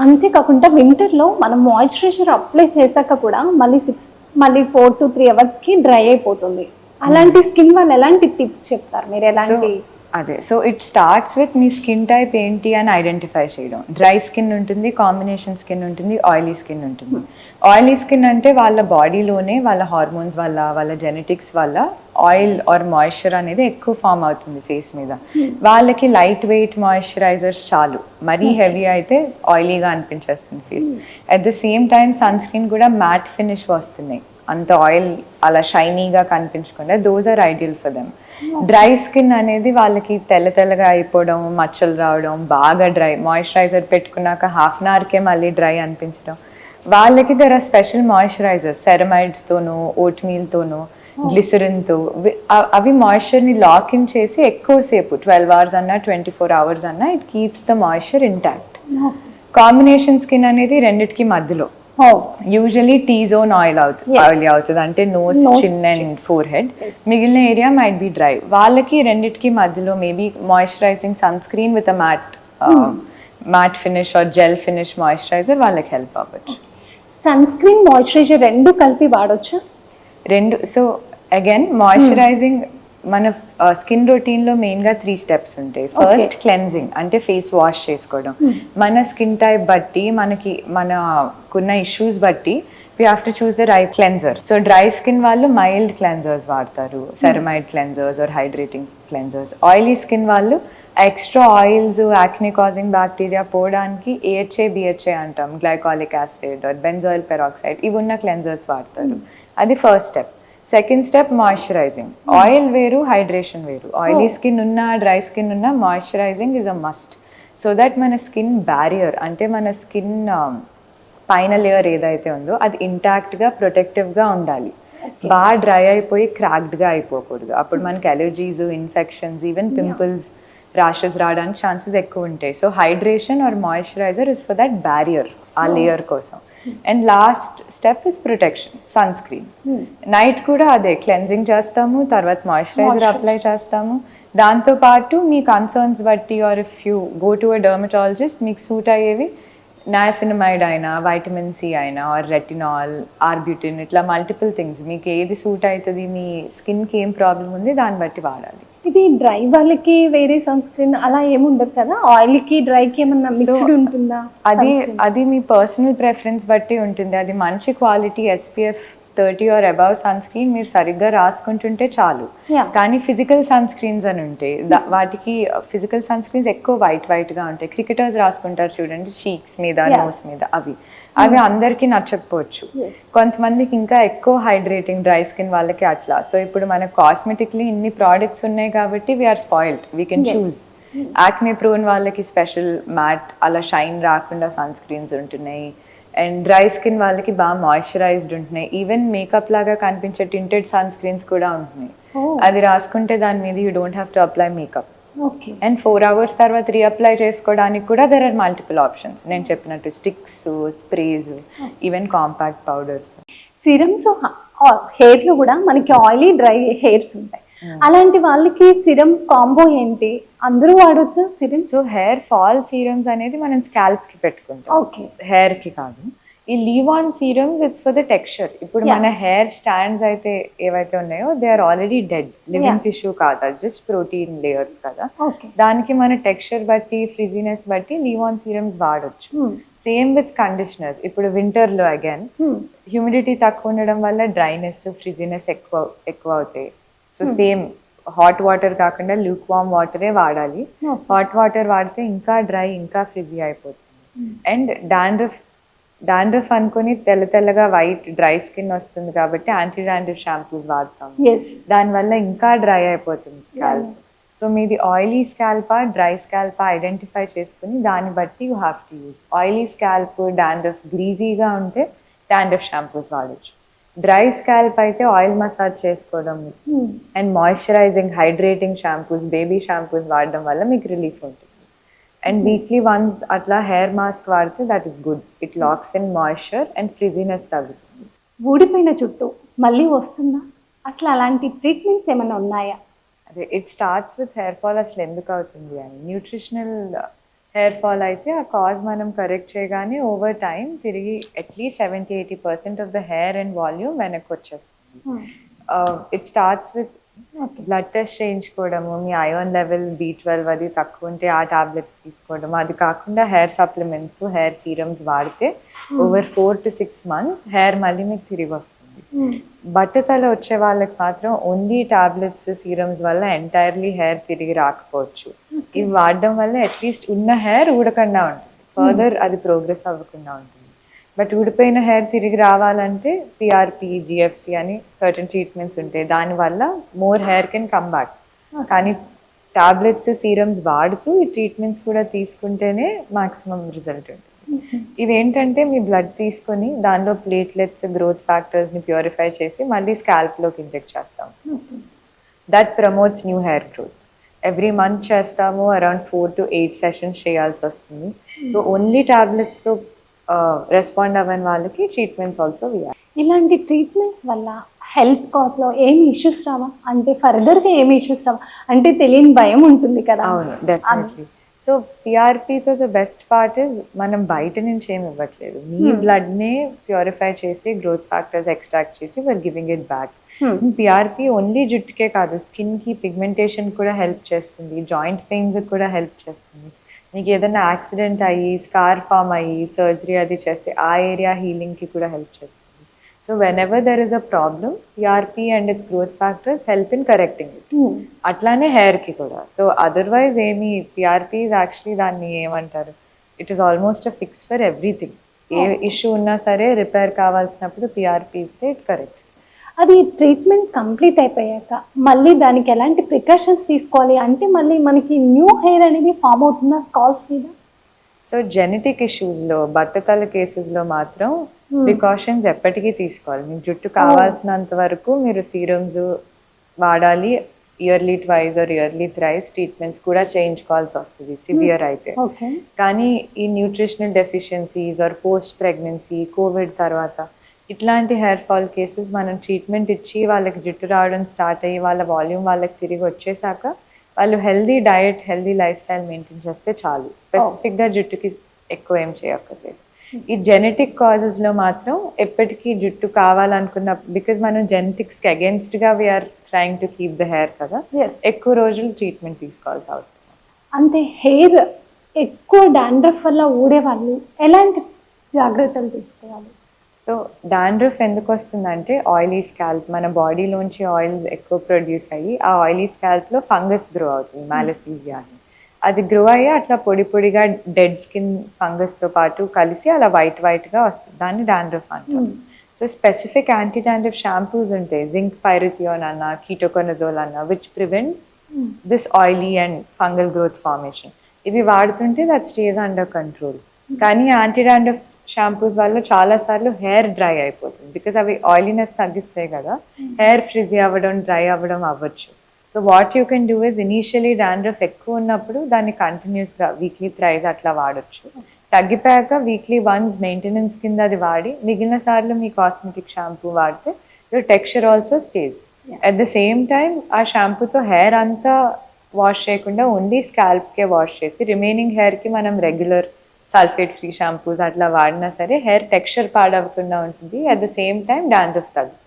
అంతేకాకుండా వింటర్‌లో మనం మాయిశ్చరైజర్ అప్లై చేశాక కూడా మళ్ళీ 4-3 అవర్స్‌కి డ్రై అయిపోతుంది. అలాంటి స్కిన్ వాళ్ళు ఎలాంటి టిప్స్ చెప్తారు? మీరు సో ఎలాంటి అదే so it starts with me skin type ఏంటి అని ఐడెంటిఫై చేయడం. డ్రై స్కిన్ ఉంటుంది, కాంబినేషన్ స్కిన్ ఉంటుంది, ఆయిలీ స్కిన్ ఉంటుంది. ఆయిలీ స్కిన్ అంటే వాళ్ళ బాడీలోనే వాళ్ళ హార్మోన్స్ వల్ల, వాళ్ళ జెనెటిక్స్ వల్ల ఆయిల్ ఆర్ మాయిశ్చర్ అనేది ఎక్కువ ఫామ్ అవుతుంది ఫేస్ మీద. వాళ్ళకి లైట్ వెయిట్ మాయిశ్చరైజర్స్ చాలు. మరీ హెవీ అయితే ఆయిలీగా అనిపించేస్తుంది face. At the same time sunscreen కూడా మ్యాట్ ఫినిష్ వస్తున్నాయి, అంత ఆయిల్ అలా షైనీగా కనిపించకుండా. Those are ideal for them. Dry skin అనేది వాళ్ళకి తెల్లగా అయిపోవడం, మచ్చలు రావడం, బాగా డ్రై, మాయిశ్చరైజర్ పెట్టుకున్నాక హాఫ్ అన్ అవర్కే మళ్ళీ డ్రై అనిపించడం. వాళ్ళకి దెర్ ఆర్ స్పెషల్ మాయిశ్చరైజర్స్ సెరమైడ్స్తోనూ, ఓట్ మీల్తోనూ, గ్లిసరిన్తో. అవి మాయిశ్చర్ని లాక్ ఇన్ చేసి ఎక్కువసేపు 12 అవర్స్ అన్నా 24 అవర్స్ అన్నా it keeps the moisture intact. Combination skin అనేది రెండిటికి మధ్యలో. యూజువలీ టీ జోన్ ఆయిలీ అవుతుంది, అంటే nose, chin and forehead. మిగిలిన ఏరియా మైట్ బి డ్రై. వాళ్ళకి రెండిటికి మధ్యలో maybe moisturising sunscreen with matte finish or gel finish moisturiser వాళ్ళకి హెల్ప్ అవ్వచ్చు. సన్ స్క్రీన్, మాయిశ్చరైజర్ రెండు కలిపి వాడొచ్చా? రెండు. సో అగైన్ మాయిశ్చరైజింగ్ మన స్కిన్ రొటీన్లో మెయిన్గా 3 స్టెప్స్ ఉంటాయి. ఫస్ట్ క్లెన్జింగ్, అంటే ఫేస్ వాష్ చేసుకోవడం. మన స్కిన్ టైప్ బట్టి, మనకున్న ఇష్యూస్ బట్టి we have to choose the right cleanser. So dry skin వాళ్ళు మైల్డ్ క్లెన్జర్స్ వాడతారు, ceramide cleansers or hydrating cleansers. Oily skin వాళ్ళు extra oils, acne causing bacteria పోవడానికి ఏహెచ్ఏ, బిహెచ్ఏ అంటాం, glycolic acid or benzoyl peroxide, ఇవి ఉన్న cleansers వాడతారు. అది first step. Second step moisturising. Oil వేరు, హైడ్రేషన్ వేరు. ఆయిలీ స్కిన్ ఉన్నా, డ్రై స్కిన్ ఉన్నా moisturising is a must. So that మన స్కిన్ బ్యారియర్, అంటే మన స్కిన్ పైన లేయర్ ఏదైతే ఉందో అది ఇంటాక్ట్గా, ప్రొటెక్టివ్గా ఉండాలి. బాగా డ్రై అయిపోయి క్రాక్డ్గా అయిపోకూడదు. అప్పుడు మనకి allergies, infections, even pimples, rashes రావడానికి ఛాన్సెస్ ఎక్కువ ఉంటాయి. So hydration or moisturiser is for that barrier, ఆ లేయర్ కోసం. And last step is protection, sunscreen. Night కూడా అదే క్లెన్జింగ్ చేస్తాము, తర్వాత మాయిశ్చరైజర్ అప్లై చేస్తాము. దాంతోపాటు మీ కన్సర్న్స్ బట్టి or if you go to a dermatologist, మీకు సూట్ అయ్యేవి నయాసినమైడ్ అయినా, వైటమిన్ సి అయినా, ఆర్ రెటినాల్, ఆర్బ్యూటిన్, ఇట్లా మల్టిపుల్ థింగ్స్. మీకు ఏది సూట్ అవుతుంది, మీ స్కిన్కి ఏం ప్రాబ్లం ఉంది, దాన్ని బట్టి వాడాలి. ఇది డ్రై వాళ్ళకి వేరే సన్ స్క్రీన్ అలా ఏముండదు కదా? ఆయిల్కి డ్రైకి ఏమన్నా మిక్స్డ్ ఉంటుందా? అది మీ పర్సనల్ ప్రెఫరెన్స్ బట్టి ఉంటుంది. అది మంచి quality SPF 30 or above sunscreen మీరు సరిగ్గా రాసుకుంటుంటే చాలు. కానీ ఫిజికల్ సన్ స్క్రీన్స్ అని ఉంటాయి, వాటికి ఫిజికల్ సన్ స్క్రీన్స్ ఎక్కువ వైట్గా ఉంటాయి. క్రికెటర్స్ రాసుకుంటారు చూడండి, చీక్స్ మీద, నోస్ మీద, అవి అందరికీ నచ్చకపోవచ్చు. కొంతమందికి ఇంకా ఎక్కువ హైడ్రేటింగ్ డ్రై స్కిన్ వాళ్ళకి అట్లా. సో ఇప్పుడు మన కాస్మెటిక్లీ ఇన్ని ప్రోడక్ట్స్ ఉన్నాయి కాబట్టి we are spoiled, we can choose. Acne prone వాళ్ళకి స్పెషల్ మ్యాట్, అలా షైన్ రాకుండా సన్ స్క్రీన్స్ ఉంటున్నాయి. అండ్ డ్రై స్కిన్ వాళ్ళకి బాగా మాయిశ్చరైజ్డ్ ఉంటున్నాయి. ఈవెన్ మేకప్ లాగా కనిపించే టింటెడ్ సన్ స్క్రీన్స్ కూడా ఉంటున్నాయి. అది రాసుకుంటే దాని మీద you don't have to apply makeup. And 4 hours తర్వాత రీఅప్లై చేసుకోవడానికి కూడా దెర్ ఆర్ మల్టిపుల్ ఆప్షన్స్. నేను చెప్పినట్టు sticks, sprays, even compact powders. Serums హెయిర్లో కూడా మనకి ఆయిలీ, డ్రై హెయిర్స్ ఉంటాయి. అలాంటి వాళ్ళకి సిరం కాంబో ఏంటి? అందరూ వాడొచ్చు serum? So hair fall serums అనేది మనం స్కాల్ప్కి పెట్టుకుంటాం, హెయిర్కి కాదు. ఈ leave on serums it's for the texture. ఇప్పుడు మన హెయిర్ స్టాండ్స్ అయితే ఏవైతే ఉన్నాయో they are already dead, living tissue కాదు, జస్ట్ ప్రోటీన్ లేయర్స్ కదా. దానికి మన టెక్స్చర్ బట్టి, ఫ్రిజీనెస్ బట్టి లీవ్ ఆన్ సీరమ్స్ వాడొచ్చు. Same with conditioners. ఇప్పుడు వింటర్లో అగైన్ హ్యూమిడిటీ తక్కువ ఉండడం వల్ల డ్రైనెస్, ఫ్రిజీనెస్ ఎక్కువ అవుతాయి. సో సేమ్ హాట్ వాటర్ కాకుండా లూక్ వామ్ వాటరే వాడాలి. హాట్ వాటర్ వాడితే ఇంకా డ్రై, ఇంకా ఫ్రిజీ అయిపోతుంది. అండ్ డాండ్రఫ్ అనుకుని తెల్లగా వైట్ డ్రై స్కిన్ వస్తుంది కాబట్టి యాంటీ డాండ్రఫ్ షాంపూస్ వాడతాం. దానివల్ల ఇంకా డ్రై అయిపోతుంది స్కాల్ప్. సో మీది ఆయిలీ స్కాల్పా, డ్రై స్కాల్పా ఐడెంటిఫై చేసుకుని దాన్ని బట్టి you have to use. Oily scalp, dandruff గ్రీజీగా ఉంటే డాండ్రఫ్ షాంపూస్ వాడచ్చు. డ్రై స్కాల్ప్ అయితే ఆయిల్ మసాజ్ చేసుకోవడం and moisturizing, hydrating shampoos, baby shampoos వాడడం వల్ల మీకు రిలీఫ్ ఉంటుంది. అండ్ వీక్లీ వన్స్ అట్లా హెయిర్ మాస్క్ వాడితే that is good. It locks in moisture and frizziness తగ్గుతుంది. ఊడిపోయిన జుట్టు మళ్ళీ వస్తుందా? అసలు అలాంటి ట్రీట్మెంట్స్ ఏమైనా ఉన్నాయా? అదే it starts with hair fall. అసలు ఎందుకు అవుతుంది అని న్యూట్రిషనల్ హెయిర్ ఫాల్ అయితే ఆ కాజ్ మనం కరెక్ట్ చేయగానే ఓవర్ టైం తిరిగి at least 70-80% of the hair and volume వెనక్కి వచ్చేస్తుంది. It starts with blood test చేయించుకోవడము, మీ ఐరన్ లెవెల్ B12 అది తక్కువ ఉంటే ఆ టాబ్లెట్స్ తీసుకోవడం, అది కాకుండా హెయిర్ సప్లిమెంట్స్, హెయిర్ సీరమ్స్ వాడితే ఓవర్ 4 to 6 months హెయిర్ మళ్ళీ మీకు తిరిగి వస్తుంది. బట్టతల వచ్చే వాళ్ళకి మాత్రం ఓన్లీ టాబ్లెట్స్ సీరమ్స్ వల్ల ఎంటైర్లీ హెయిర్ తిరిగి రాకపోవచ్చు. ఇవి వాడడం వల్ల అట్లీస్ట్ ఉన్న హెయిర్ ఊడకుండా ఉంటుంది, ఫర్దర్ అది ప్రోగ్రెస్ అవ్వకుండా ఉంటుంది. బట్ ఊడిపోయిన హెయిర్ తిరిగి రావాలంటే PRP, GFC అని సర్టన్ ట్రీట్మెంట్స్ ఉంటాయి, దానివల్ల more hair can come back. కానీ టాబ్లెట్స్ సీరమ్స్ వాడుతూ ఈ ట్రీట్మెంట్స్ కూడా తీసుకుంటేనే మాక్సిమం రిజల్ట్ ఉంటుంది. ఇవేంటంటే మీ బ్లడ్ తీసుకొని దానిలో ప్లేట్లెట్స్, గ్రోత్ ఫ్యాక్టర్స్ని ప్యూరిఫై చేసి మళ్ళీ స్కాల్ప్లోకి ఇంజెక్ట్ చేస్తాం. That promotes new hair growth. Every month చేస్తాము, అరౌండ్ 4 to 8 సెషన్స్ చేయాల్సి వస్తుంది. సో ఓన్లీ టాబ్లెట్స్తో రెస్పాండ్ అవ్వని వాళ్ళకి ట్రీట్మెంట్స్ ఆల్సో వేయాలి. ఇలాంటి ట్రీట్మెంట్స్ వల్ల హెల్త్ కాస్లో ఏమి ఇష్యూస్ రావా? అంటే ఫర్దర్గా ఏమి ఇష్యూస్ రావా? అంటే తెలియని భయం ఉంటుంది కదా. అవును, డెఫినెట్లీ. సో PRPతో ద బెస్ట్ పార్ట్ ఇస్ మనం బయట నుంచి ఏమి ఇవ్వట్లేదు, మీ బ్లడ్నే ప్యూరిఫై చేసి గ్రోత్ ఫ్యాక్టర్స్ ఎక్స్ట్రాక్ట్ చేసి we are giving it back. PRP only జుట్టుకే కాదు, స్కిన్కి పిగ్మెంటేషన్ కూడా హెల్ప్ చేస్తుంది, జాయింట్ పెయిన్స్ కూడా హెల్ప్ చేస్తుంది. మీకు ఏదైనా యాక్సిడెంట్ అయ్యి స్కార్ ఫామ్ అయ్యి సర్జరీ అది చేస్తే ఆ ఏరియా హీలింగ్కి కూడా హెల్ప్ చేస్తుంది. So whenever there is a problem, PRP and its growth factors help in correcting it. అట్లానే హెయిర్కి కూడా. సో అదర్వైజ్ ఏమి PRP is actually దాన్ని ఏమంటారు, it is almost a fix for everything. A issue ఉన్నా సరే రిపేర్ కావాల్సినప్పుడు PRP ఇస్తే ఇట్ కరెక్ట్. అది ట్రీట్మెంట్ కంప్లీట్ అయిపోయాక మళ్ళీ దానికి ఎలాంటి ప్రికాషన్స్ తీసుకోవాలి? అంటే మళ్ళీ మనకి న్యూ హెయిర్ అనేది ఫామ్ అవుతుందా స్కాల్ప్స్ మీద? సో జెనెటిక్ ఇష్యూస్లో, బట్టతల కేసెస్లో మాత్రం ప్రికాషన్స్ ఎప్పటికీ తీసుకోవాలి. మీకు జుట్టు కావాల్సినంత వరకు మీరు సీరమ్స్ వాడాలి, yearly twice or yearly thrice treatments కూడా చేయించుకోవాల్సి వస్తుంది సివియర్ అయితే. కానీ ఈ nutritional deficiencies or post pregnancy, Covid తర్వాత ఇట్లాంటి హెయిర్ ఫాల్ కేసెస్ మనం ట్రీట్మెంట్ ఇచ్చి వాళ్ళకి జుట్టు రావడం స్టార్ట్ అయ్యి వాళ్ళ వాల్యూమ్ వాళ్ళకి తిరిగి వచ్చేసాక వాళ్ళు healthy diet, healthy life style maintain చేస్తే చాలు. స్పెసిఫిక్గా జుట్టుకి ఎక్కువ ఏం చేయక్కర్లేదు. ఈ జెనెటిక్ కాజెస్లో మాత్రం ఎప్పటికీ జుట్టు కావాలనుకున్న, బికాజ్ మనం జెనెటిక్స్కి అగేన్స్ట్గా we are trying to keep the hair కదా, ఎక్కువ రోజులు ట్రీట్మెంట్ తీసుకోవాల్సి అవుతుంది. అంటే హెయిర్ ఎక్కువ డాండ్రఫ్ వల్ల ఊడే వాళ్ళు ఎలాంటి జాగ్రత్తలు తీసుకోవాలి? సో డాండ్రఫ్ ఎందుకు వస్తుందంటే ఆయిలీ స్కాల్ప్, మన బాడీలోంచి ఆయిల్ ఎక్కువ ప్రొడ్యూస్ అయ్యి ఆ ఆయిలీ స్కాల్ప్లో ఫంగస్ గ్రో అవుతుంది, మ్యాలసీజియా అని. అది గ్రో అయ్యి అట్లా పొడి పొడిగా డెడ్ స్కిన్ ఫంగస్తో పాటు కలిసి అలా వైట్గా వస్తుంది, దాన్ని డాండ్రఫ్ అంటారు. So specific anti dandruff shampoos ఉంటాయి, జింక్ పైరిథియోన్ అన్న, కీటోకొనజోల్ అన్న, which prevents this oily and fungal growth formation. ఇవి వాడుతుంటే దట్ స్టేస్ అండర్ కంట్రోల్. కానీ యాంటీ డాండ్రఫ్ షాంపూస్ వల్ల చాలాసార్లు హెయిర్ డ్రై అయిపోతుంది, బికాజ్ అవి ఆయిలీనెస్ తగ్గిస్తాయి కదా, హెయిర్ ఫ్రిజీ అవ్వడం, డ్రై అవ్వడం అవ్వచ్చు. So what you can do is, initially dandruff ఎక్కువ ఉన్నప్పుడు దాన్ని కంటిన్యూస్గా వీక్లీ థ్రైస్ అట్లా వాడచ్చు. తగ్గిపోయాక వీక్లీ వన్స్ మెయింటెనెన్స్ కింద అది వాడి మిగిలిన సార్లు మీ కాస్మెటిక్ షాంపూ వాడితే your texture also stage. At the same time ఆ షాంపూతో హెయిర్ అంతా వాష్ చేయకుండా ఓన్లీ స్కాల్ప్కే వాష్ చేసి రిమైనింగ్ హెయిర్కి మనం రెగ్యులర్ సల్ఫేట్ ఫ్రీ షాంపూస్ అట్లా వాడినా సరే హెయిర్ టెక్స్చర్ పాడవకుండా ఉంటుంది. At the same time dandruff తగ్గుతుంది.